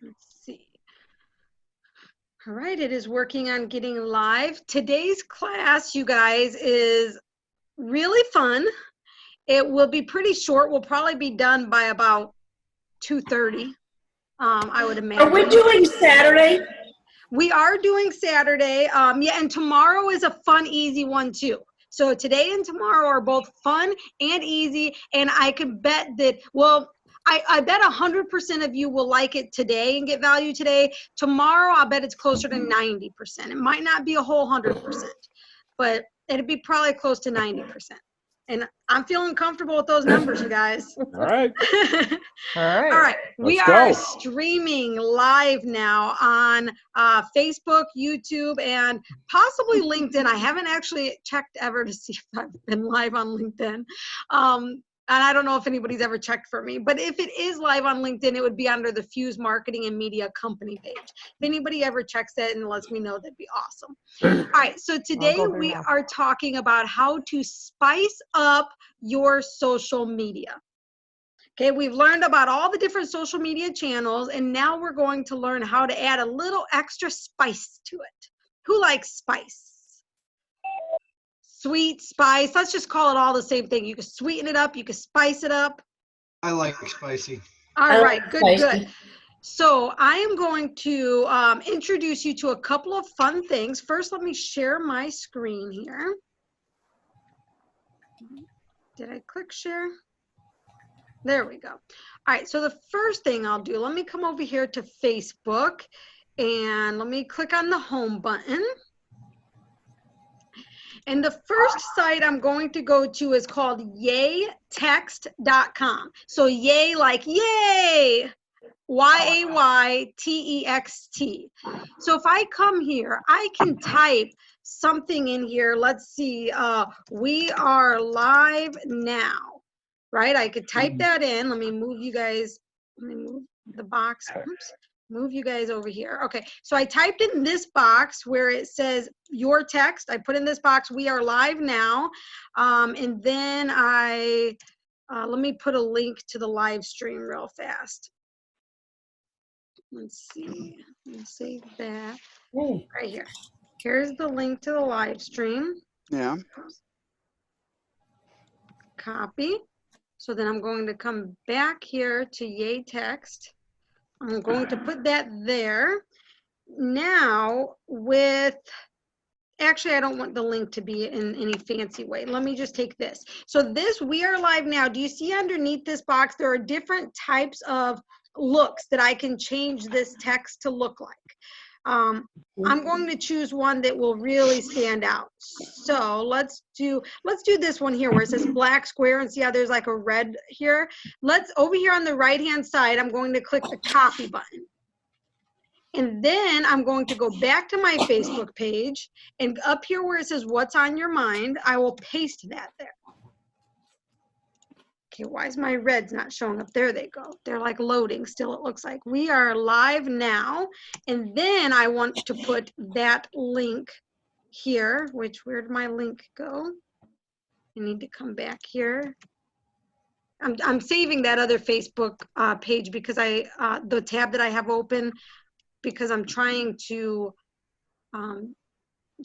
Let's see. All right, it is working on getting live. Today's class, you guys, is really fun. It will be pretty short. We'll probably be done by about 2:30, I would imagine. Are we doing Saturday? We are doing Saturday. Yeah, and tomorrow is a fun, easy one too. So today and tomorrow are both fun and easy, and I can bet that, well, I bet 100% of you will like it today and get value today. Tomorrow, I'll bet it's closer to 90%. It might not be a whole 100%, but it'd be probably close to 90%. And I'm feeling comfortable with those numbers, you guys. All right. All right. We are streaming live now on Facebook, YouTube, and possibly LinkedIn. I haven't actually checked ever to see if I've been live on LinkedIn. And I don't know if anybody's ever checked for me, but if it is live on LinkedIn, it would be under the Fuse Marketing and Media Company page. If anybody ever checks that and lets me know, that'd be awesome. All right, so today we are talking about how to spice up your social media. Okay, we've learned about all the different social media channels, and now we're going to learn how to add a little extra spice to it. Who likes spice? Sweet, spice, let's just call it all the same thing. You can sweeten it up, you can spice it up. I like spicy. All right, good, good. So I am going to introduce you to a couple of fun things. First, let me share my screen here. Did I click share? There we go. All right, so the first thing I'll do, let me come over here to Facebook and let me click on the home button. And the first site I'm going to go to is called YayText.com. So yay like yay, YayText. So if I come here, I can type something in here. Let's see, we are live now, right? I could type that in. Let me move you guys, let me move the box. Oops. Move you guys over here. Okay, so I typed in this box where it says your text. I put in this box, we are live now. And then let me put a link to the live stream real fast. Let's see, let me save that. Right here. Here's the link to the live stream. Yeah. Copy. So then I'm going to come back here to YayText. I'm going to put that there. Now actually I don't want the link to be in any fancy way. Let me just take this. So this, we are live now. Do you see underneath this box, there are different types of looks that I can change this text to look like. I'm going to choose one that will really stand out. So let's do this one here where it says black square, and see how there's like a red here. Over here on the right hand side, I'm going to click the copy button. And then I'm going to go back to my Facebook page, and up here where it says what's on your mind, I will paste that there. Okay, why is my reds not showing up? There they go. They're like loading still, it looks like. We are live now. And then I want to put that link here, where'd my link go? I need to come back here. I'm saving that other Facebook page because the tab that I have open, because I'm trying to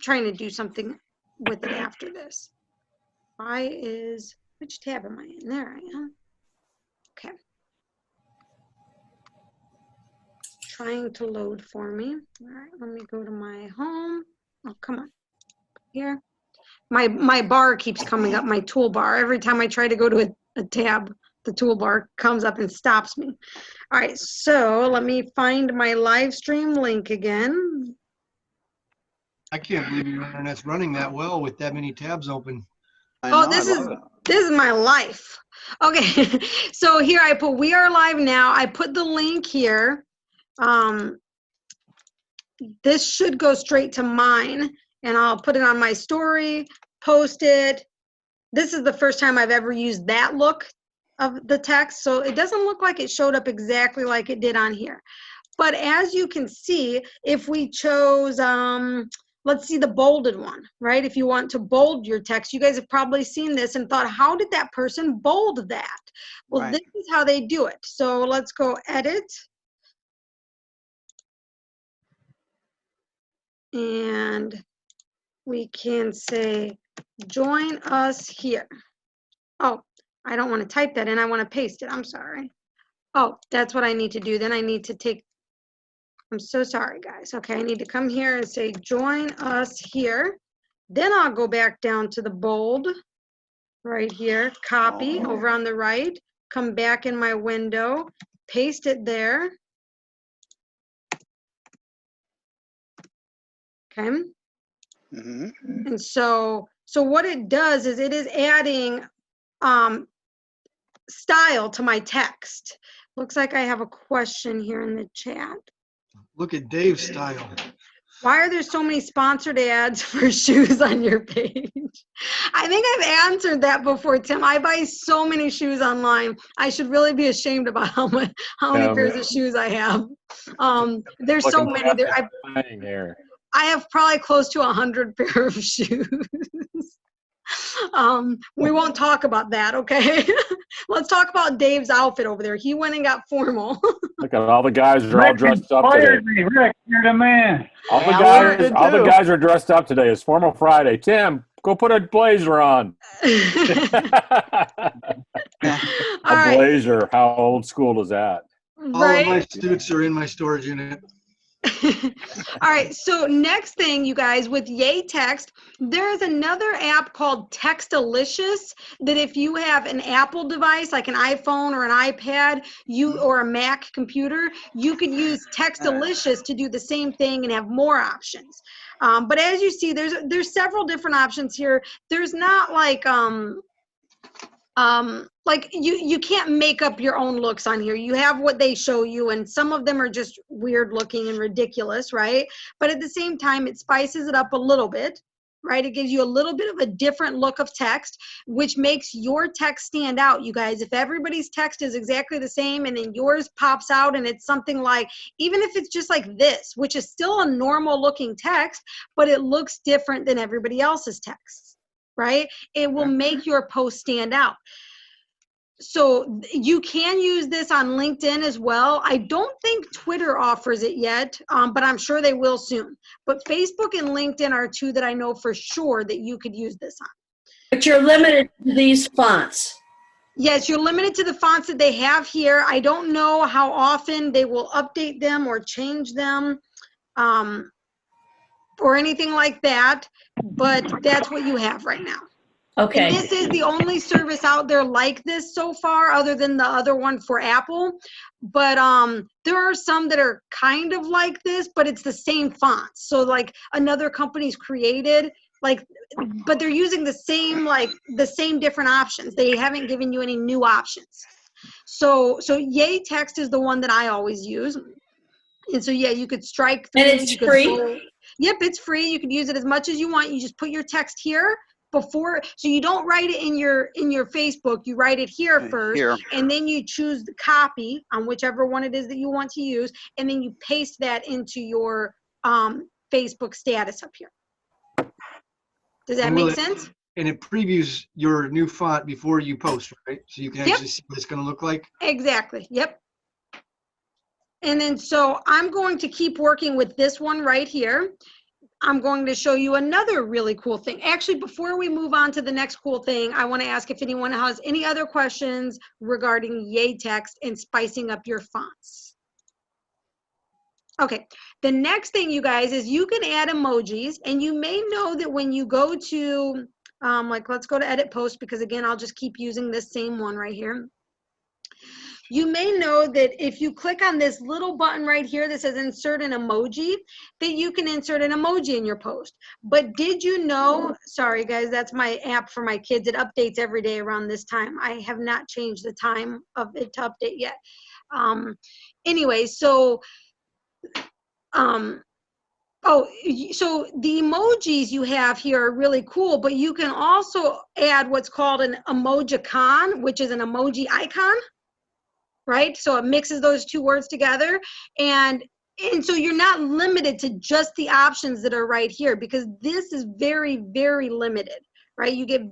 do something with it after this. Which tab am I in? There I am. Okay. Trying to load for me. All right, let me go to my home. Oh, come on. Here. My bar keeps coming up, my toolbar. Every time I try to go to a tab, the toolbar comes up and stops me. All right, so let me find my live stream link again. I can't believe your internet's running that well with that many tabs open. Oh, this is my life. Okay, so here I put we are live now. I put the link here. This should go straight to mine, and I'll put it on my story, post it. This is the first time I've ever used that look of the text, so it doesn't look like it showed up exactly like it did on here. But as you can see, if we chose let's see the bolded one, right? If you want to bold your text, you guys have probably seen this and thought, how did that person bold that? Well, right. This is how they do it. So let's go edit. And we can say, join us here. Oh, I don't want to type that in. I want to paste it. I'm sorry. Oh, that's what I need to do. Then I need to take, I'm so sorry, guys. Okay, I need to come here and say, join us here. Then I'll go back down to the bold right here, copy over on the right, come back in my window, paste it there. Okay. And so what it does is it is adding style to my text. Looks like I have a question here in the chat. Look at Dave's style. Why are there so many sponsored ads for shoes on your page? I think I've answered that before, Tim. I buy so many shoes online. I should really be ashamed about how many pairs of shoes I have. There's so many. I have probably close to 100 pair of shoes. We won't talk about that, okay? Let's talk about Dave's outfit over there. He went and got formal. Look at all the guys are all dressed up today. Rick, you're the man. All the guys are dressed up today. It's Formal Friday. Tim, go put a blazer on. Blazer. How old school is that? All of my suits are in my storage unit. All right, so next thing, you guys, with YayText, there's another app called Textalicious that if you have an Apple device, like an iPhone or an iPad, or a Mac computer, you could use Textalicious to do the same thing and have more options. But as you see, there's several different options here. There's not like you can't make up your own looks on here. You have what they show you, and some of them are just weird looking and ridiculous, right? But at the same time, it spices it up a little bit, right? It gives you a little bit of a different look of text, which makes your text stand out, you guys. If everybody's text is exactly the same and then yours pops out and it's something like, even if it's just like this, which is still a normal looking text, but it looks different than everybody else's text, right? It will make your post stand out. So you can use this on LinkedIn as well. I don't think Twitter offers it yet, but I'm sure they will soon. But Facebook and LinkedIn are two that I know for sure that you could use this on. But you're limited to these fonts. Yes, you're limited to the fonts that they have here. I don't know how often they will update them or change them or anything like that, but that's what you have right now. Okay. And this is the only service out there like this so far, other than the other one for Apple. But there are some that are kind of like this, but it's the same fonts. So like another company's created, but they're using the same different options. They haven't given you any new options. So YayText is the one that I always use. And so yeah, you could strike through. And it's free? Yep, it's free. You can use it as much as you want. You just put your text here. So you don't write it in your Facebook, you write it here first, and then you choose the copy on whichever one it is that you want to use, and then you paste that into your Facebook status up here. Does that make sense? And it previews your new font before you post, right? So you can actually see what it's going to look like? Exactly, yep. And then so I'm going to keep working with this one right here. I'm going to show you another really cool thing. Actually, before we move on to the next cool thing, I want to ask if anyone has any other questions regarding YayText and spicing up your fonts. Okay, the next thing, you guys, is you can add emojis, and you may know that when you go to, let's go to edit post, because again, I'll just keep using this same one right here. You may know that if you click on this little button right here that says insert an emoji, that you can insert an emoji in your post. But did you know, sorry guys, that's my app for my kids. It updates every day around this time. I have not changed the time of it to update yet. Anyway, so, so the emojis you have here are really cool, but you can also add what's called an emojicon, which is an emoji icon. Right? So it mixes those two words together. And so you're not limited to just the options that are right here, because this is very, very limited, right? You get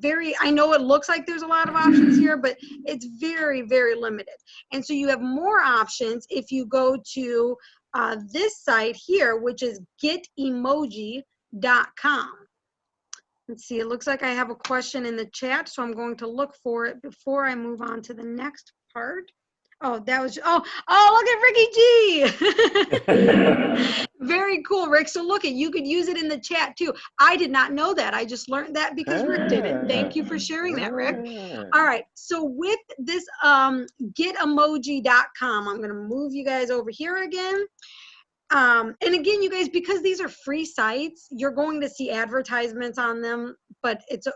I know it looks like there's a lot of options here, but it's very, very limited. And so you have more options if you go to this site here, which is getemoji.com. Let's see, it looks like I have a question in the chat, so I'm going to look for it before I move on to the next part. Oh, that was, look at Ricky G. Very cool, Rick. So look, you could use it in the chat too. I did not know that. I just learned that because Rick did it. Thank you for sharing that, Rick. All right, so with this getemoji.com, I'm gonna move you guys over here again. And again, you guys, because these are free sites, you're going to see advertisements on them, but it's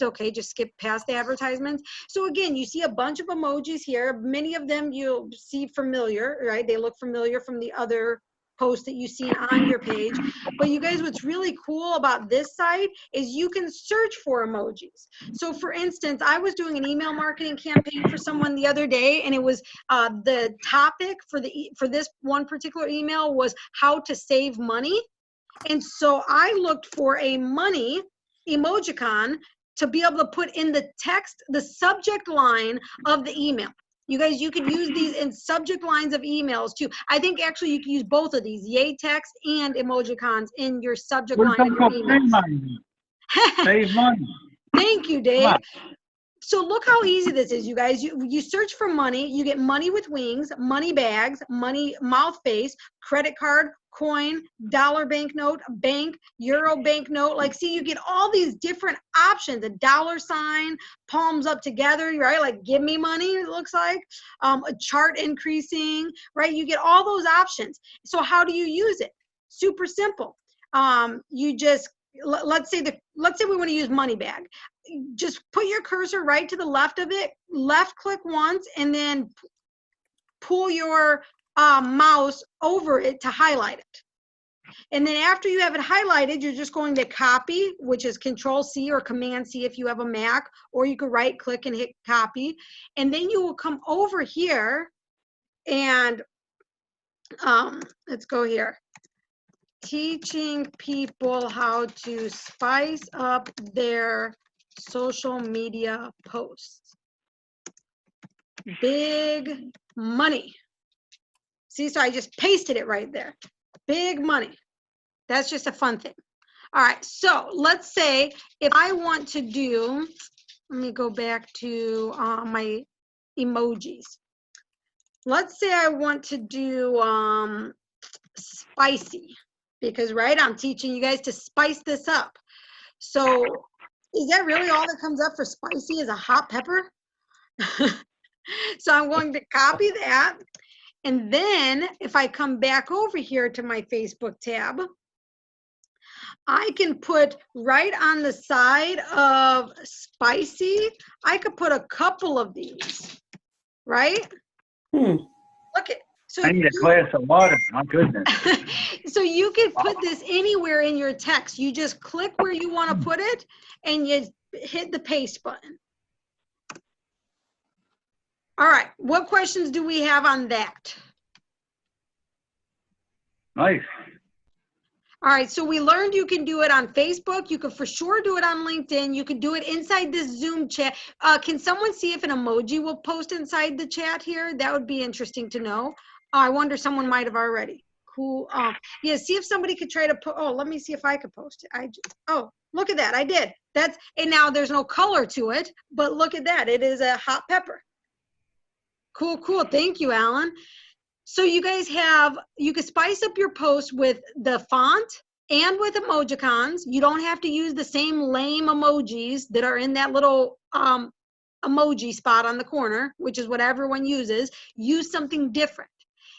okay, just skip past the advertisements. So again, you see a bunch of emojis here. Many of them you'll see familiar, right? They look familiar from the other posts that you've seen on your page. But you guys, what's really cool about this site is you can search for emojis. So for instance, I was doing an email marketing campaign for someone the other day, and it was the topic for this one particular email was how to save money. And so I looked for a money emojicon to be able to put in the text, the subject line of the email. You guys, you could use these in subject lines of emails too. I think actually you can use both of these, YayText and Emojicons, in your subject line of your emails. Save money. Thank you, Dave. So look how easy this is, you guys. You search for money, you get money with wings, money bags, money mouth face, credit card, coin, dollar banknote, bank, euro banknote. Like, see, you get all these different options, a dollar sign, palms up together, right? Like, give me money, it looks like. A chart increasing, right? You get all those options. So how do you use it? Super simple. You just, let's say we want to use money bag. Just put your cursor right to the left of it, left click once, and then pull your mouse over it to highlight it. And then after you have it highlighted, you're just going to copy, which is Control-C or Command-C if you have a Mac, or you could right click and hit copy. And then you will come over here and let's go here. Teaching people how to spice up their social media posts. Big money. See, so I just pasted it right there. Big money. That's just a fun thing. All right, so let's say if I want to do, let me go back to my emojis. Let's say I want to do spicy, because right, I'm teaching you guys to spice this up. So is that really all that comes up for spicy is a hot pepper? So I'm going to copy that. And then if I come back over here to my Facebook tab, I can put right on the side of spicy, I could put a couple of these, right? Look at. So I need a glass of water, my goodness. So you can put this anywhere in your text. You just click where you want to put it and you hit the paste button. All right, what questions do we have on that? Nice. All right, so we learned you can do it on Facebook. You can for sure do it on LinkedIn. You can do it inside this Zoom chat. Can someone see if an emoji will post inside the chat here? That would be interesting to know. I wonder, someone might have already. Cool. Yeah, see if somebody could try to put, let me see if I could post it. Oh, look at that, I did. And now there's no color to it, but look at that. It is a hot pepper. Cool, cool. Thank you, Alan. So you guys you can spice up your post with the font and with emojicons. You don't have to use the same lame emojis that are in that little emoji spot on the corner, which is what everyone uses. Use something different.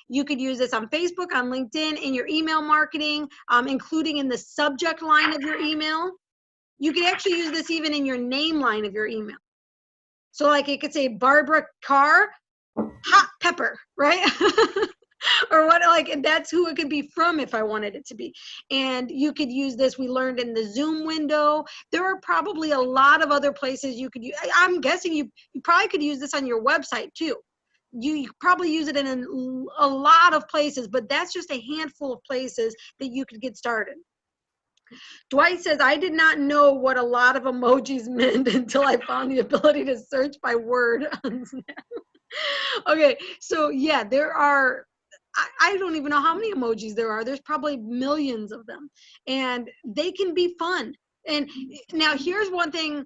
You could use this on Facebook, on LinkedIn, in your email marketing, including in the subject line of your email. You could actually use this even in your name line of your email. So like it could say Barbara Carr, hot pepper, right? Or what, like, that's who it could be from if I wanted it to be. And you could use this, we learned in the Zoom window. There are probably a lot of other places you could use. I'm guessing you probably could use this on your website too. You probably use it in a lot of places, but that's just a handful of places that you could get started. Dwight says, I did not know what a lot of emojis meant until I found the ability to search by word on Snap. Okay, so yeah, there are I don't even know how many emojis there are. There's probably millions of them, and they can be fun. And now here's one thing.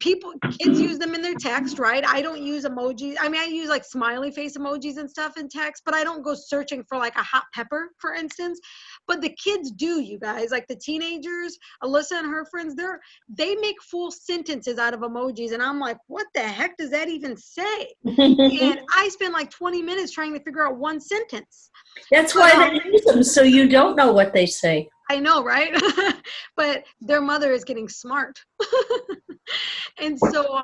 Kids use them in their text, right? I don't use emojis. I mean, I use like smiley face emojis and stuff in text, but I don't go searching for like a hot pepper, for instance. But the kids do, you guys, like the teenagers, Alyssa and her friends, they make full sentences out of emojis. And I'm like, what the heck does that even say? And I spend like 20 minutes trying to figure out one sentence. That's why they use them, so you don't know what they say. I know, right? But their mother is getting smart. And so,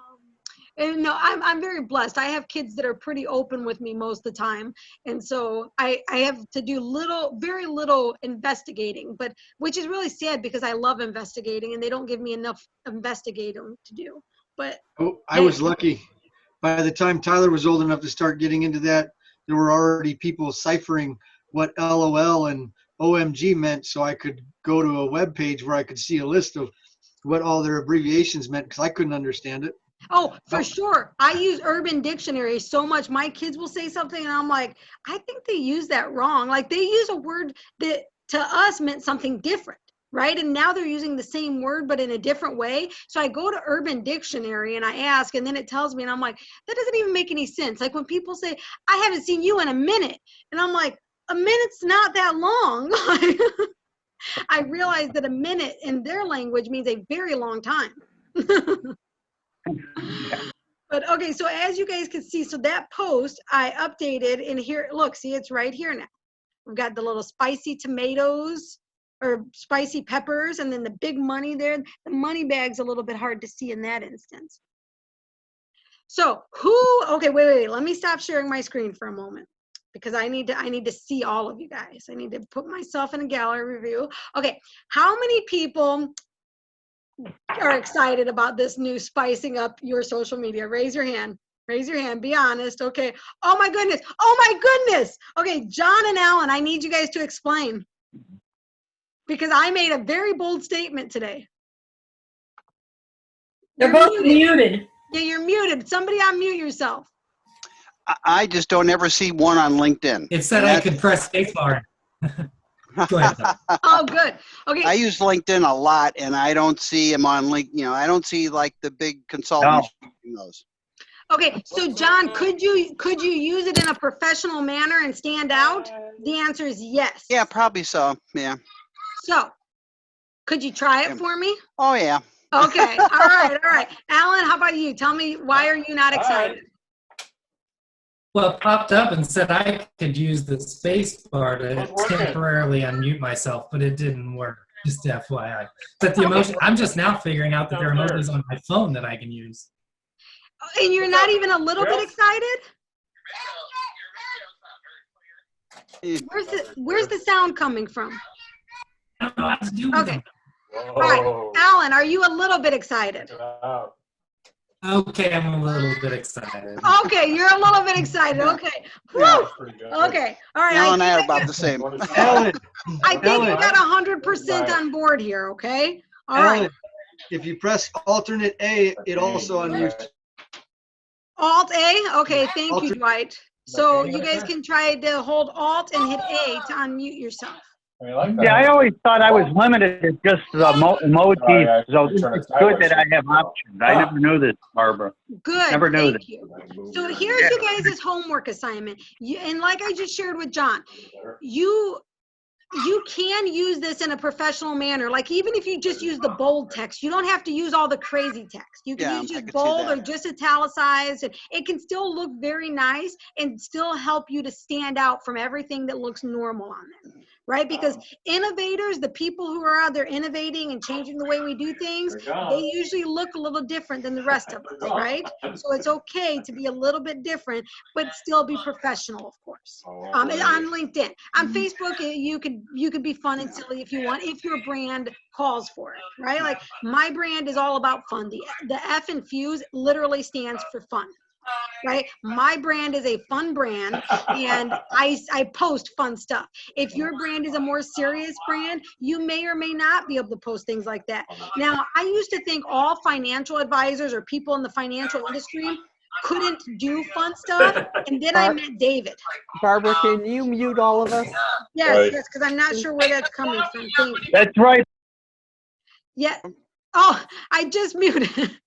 and no, I'm very blessed. I have kids that are pretty open with me most of the time. And so I have to do very little investigating, but which is really sad because I love investigating and they don't give me enough investigating to do. But I was lucky. By the time Tyler was old enough to start getting into that, there were already people ciphering what LOL and OMG meant, so I could go to a web page where I could see a list of what all their abbreviations meant because I couldn't understand it. Oh, for sure. I use Urban Dictionary so much. My kids will say something and I'm like, I think they use that wrong. Like they use a word that to us meant something different, right? And now they're using the same word but in a different way. So I go to Urban Dictionary and I ask, and then it tells me, and I'm like, that doesn't even make any sense. Like when people say, I haven't seen you in a minute, and I'm like, a minute's not that long. I realized that a minute in their language means a very long time. But okay, so as you guys can see, so that post I updated, and here, look, see, it's right here now. We've got the little spicy tomatoes or spicy peppers, and then the big money there. The money bag's a little bit hard to see in that instance. So okay, wait, let me stop sharing my screen for a moment, because I need to see all of you guys. I need to put myself in a gallery view. Okay, how many people are excited about this new spicing up your social media? Raise your hand. Raise your hand. Be honest. Okay. Oh my goodness. Oh my goodness. Okay, John and Alan, I need you guys to explain, because I made a very bold statement today. They're both muted. Yeah, you're muted. Somebody unmute yourself. I just don't ever see one on LinkedIn. It said I could press spacebar. Go ahead. Oh, good. Okay. I use LinkedIn a lot, and I don't see them on LinkedIn. I don't see like the big consultants using those. Okay, so John, could you use it in a professional manner and stand out? The answer is yes. Yeah, probably so. Yeah. So, could you try it for me? Oh yeah. Okay. All right. Alan, how about you? Tell me, why are you not excited? Well, it popped up and said I could use the space bar to temporarily unmute myself, but it didn't work. Just FYI. But the emoji, I'm just now figuring out that there are emojis on my phone that I can use. And you're not even a little bit excited? Where's the sound coming from? I don't know how to do with them. All right, Alan, are you a little bit excited? Okay, I'm a little bit excited. Okay, you're a little bit excited. Okay. Woo! Okay. All right. Alan and I are about the same. Alan, I think you got 100% on board here. Okay. All right. If you press alternate A, it also unmutes. Alt A. Okay. Thank you, Dwight. So you guys can try to hold Alt and hit A to unmute yourself. Yeah, I always thought I was limited to just the emojis, so it's good that I have options. I never knew this, Barbara. Good. Never knew Thank you. So here's you guys' homework assignment. And like I just shared with John, you can use this in a professional manner. Like even if you just use the bold text, you don't have to use all the crazy text. You can use just bold or just italicized, and it can still look very nice and still help you to stand out from everything that looks normal on there. Right? Because innovators, the people who are out there innovating and changing the way we do things, they usually look a little different than the rest of us, right? So it's okay to be a little bit different, but still be professional, of course. On LinkedIn. On Facebook, you could be fun and silly if you want, if your brand calls for it, right? Like my brand is all about fun. The F in Fuse literally stands for fun. Right? My brand is a fun brand, and I post fun stuff. If your brand is a more serious brand, you may or may not be able to post things like that. Now, I used to think all financial advisors or people in the financial industry couldn't do fun stuff, and then I met David. Barbara, can you mute all of us? Yes, yes, because I'm not sure where that's coming from. Thank you. That's right. Yeah. Oh, I just muted.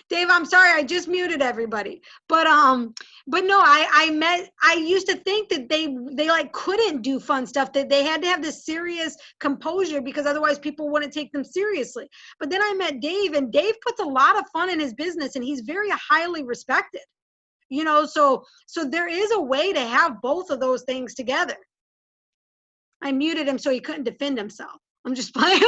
Dave, I'm sorry, I just muted everybody. But no, I used to think that they like couldn't do fun stuff, that they had to have this serious composure because otherwise people wouldn't take them seriously. But then I met Dave, and Dave puts a lot of fun in his business, and he's very highly respected. You know, so there is a way to have both of those things together. I muted him so he couldn't defend himself. I'm just playing.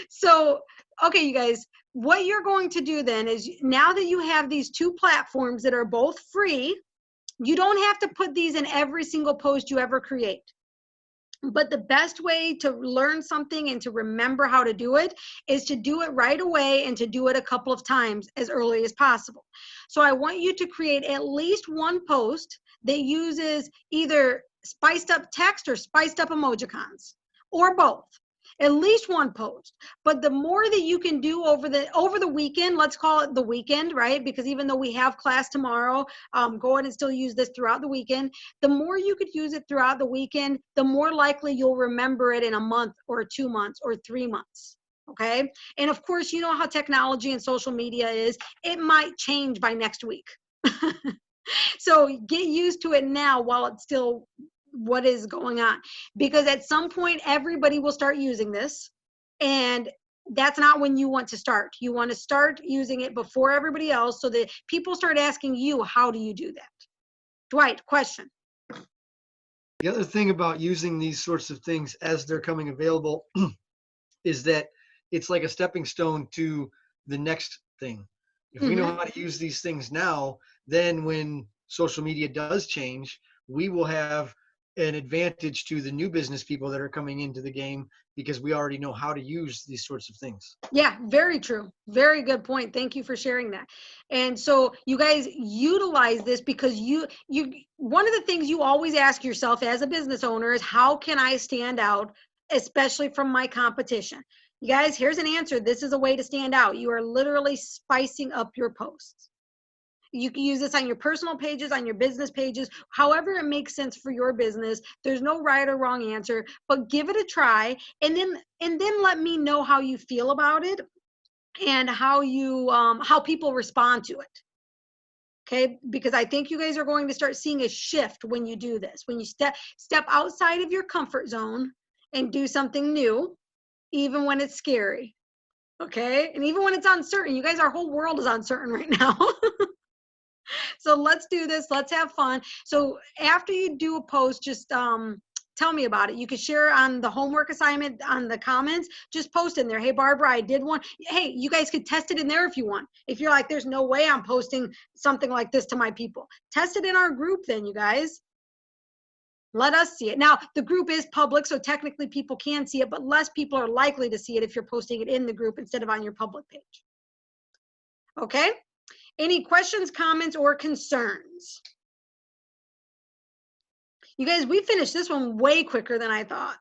So, okay, you guys, what you're going to do then is, now that you have these two platforms that are both free, you don't have to put these in every single post you ever create. But the best way to learn something and to remember how to do it is to do it right away and to do it a couple of times as early as possible. So I want you to create at least one post that uses either spiced up text or spiced up emojicons, or both. At least one post. But the more that you can do over the weekend, let's call it the weekend, right? Because even though we have class tomorrow, go ahead and still use this throughout the weekend. The more you could use it throughout the weekend, the more likely you'll remember it in a month or 2 months or 3 months. Okay. And of course, you know how technology and social media is. It might change by next week. So get used to it now while it's still what is going on, because at some point everybody will start using this, and that's not when you want to start. You want to start using it before everybody else, so that people start asking you, how do you do that? Dwight, question. The other thing about using these sorts of things as they're coming available is that it's like a stepping stone to the next thing. If we know how to use these things now, then when social media does change, we will have an advantage to the new business people that are coming into the game, because we already know how to use these sorts of things. Yeah, very true. Very good point. Thank you for sharing that. And so you guys utilize this, because you one of the things you always ask yourself as a business owner is, how can I stand out, especially from my competition? You guys, here's an answer. This is a way to stand out. You are literally spicing up your posts. You can use this on your personal pages, on your business pages, however it makes sense for your business. There's no right or wrong answer, but give it a try, and then let me know how you feel about it, and how people respond to it. Okay, because I think you guys are going to start seeing a shift when you do this. When you step outside of your comfort zone and do something new, even when it's scary. Okay, and even when it's uncertain. You guys, our whole world is uncertain right now. So let's do this. Let's have fun. So after you do a post, just tell me about it. You can share on the homework assignment on the comments. Just post in there. Hey, Barbara, I did one. Hey, you guys could test it in there if you want. If you're like, there's no way I'm posting something like this to my people. Test it in our group then, you guys. Let us see it. Now, the group is public, so technically people can see it, but less people are likely to see it if you're posting it in the group instead of on your public page. Okay? Any questions, comments, or concerns? You guys, we finished this one way quicker than I thought.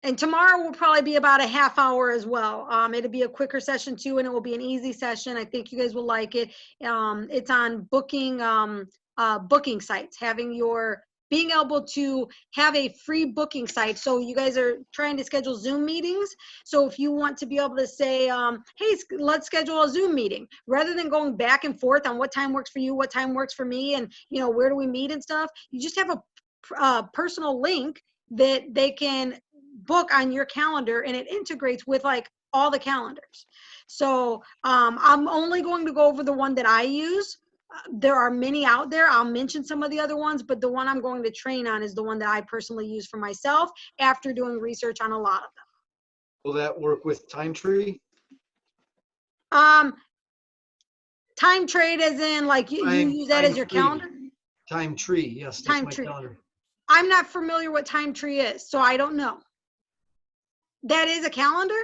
And tomorrow will probably be about a half hour as well. It'll be a quicker session too, and it will be an easy session. I think you guys will like it. It's on booking sites, being able to have a free booking site. So you guys are trying to schedule Zoom meetings. So if you want to be able to say, hey, let's schedule a Zoom meeting, rather than going back and forth on what time works for you, what time works for me, and where do we meet and stuff, you just have a personal link that they can book on your calendar, and it integrates with like all the calendars. So I'm only going to go over the one that I use. There are many out there. I'll mention some of the other ones, but the one I'm going to train on is the one that I personally use for myself after doing research on a lot of them. Will that work with Time Tree? Time Trade as in like you use that as your calendar? Time Tree, yes, that's my calendar. I'm not familiar what Time Tree is, so I don't know. That is a calendar?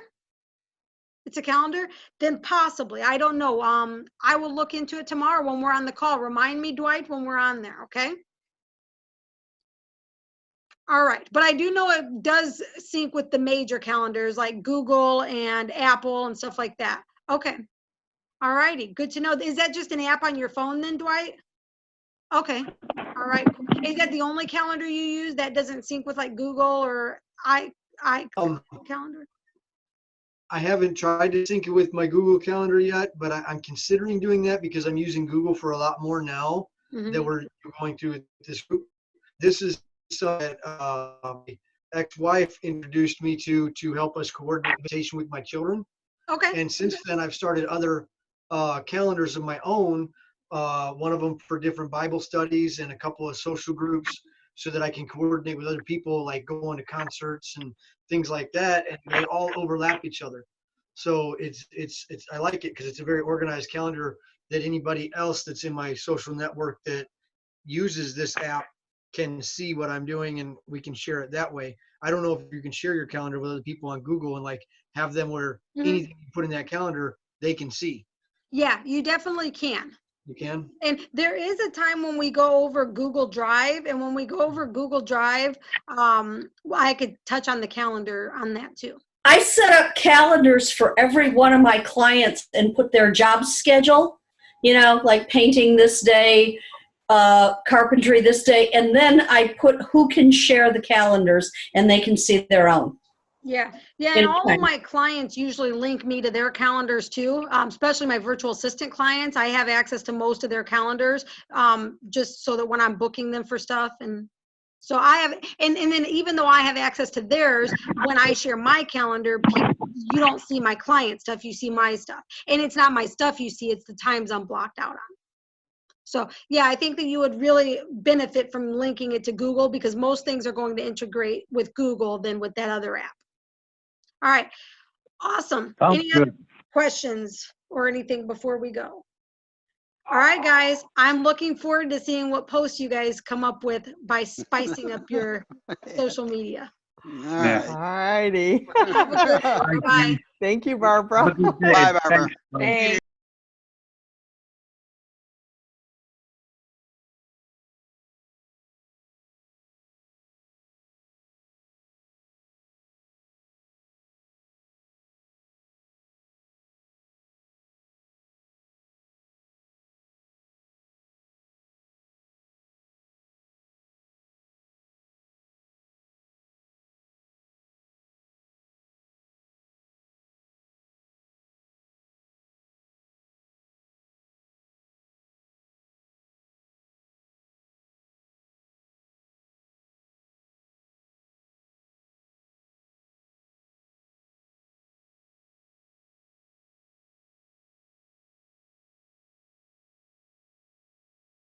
It's a calendar? Then possibly. I don't know. I will look into it tomorrow when we're on the call. Remind me, Dwight, when we're on there, okay? All right. But I do know it does sync with the major calendars like Google and Apple and stuff like that. Okay. All righty, good to know. Is that just an app on your phone then, Dwight? Okay, all right. Is that the only calendar you use that doesn't sync with like Google or calendar? I haven't tried to sync it with my Google Calendar yet, but I'm considering doing that because I'm using Google for a lot more now that we're going through this group. This is something that my ex-wife introduced me to help us coordinate visitation with my children. Okay. And since then, I've started other calendars of my own, one of them for different Bible studies and a couple of social groups so that I can coordinate with other people, like going to concerts and things like that, and they all overlap each other. So it's I like it because it's a very organized calendar that anybody else that's in my social network that uses this app can see what I'm doing, and we can share it that way. I don't know if you can share your calendar with other people on Google and like have them where anything you put in that calendar, they can see. Yeah, you definitely can. You can? And there is a time when we go over Google Drive, and when we go over Google Drive, I could touch on the calendar on that too. I set up calendars for every one of my clients and put their job schedule, you know, like painting this day, carpentry this day, and then I put who can share the calendars and they can see their own. Yeah, and all of my clients usually link me to their calendars too, especially my virtual assistant clients. I have access to most of their calendars, just so that when I'm booking them for stuff. And so I have, and then even though I have access to theirs, when I share my calendar, you don't see my client stuff, you see my stuff. And it's not my stuff you see, it's the times I'm blocked out on. So yeah, I think that you would really benefit from linking it to Google, because most things are going to integrate with Google than with that other app. All right, awesome. Any other questions or anything before we go? All right, guys, I'm looking forward to seeing what posts you guys come up with by spicing up your social media. All right. All righty. Have a good one. Bye. Thank you, Barbara. Have a good day. Bye, Barbara. Thanks. Thanks.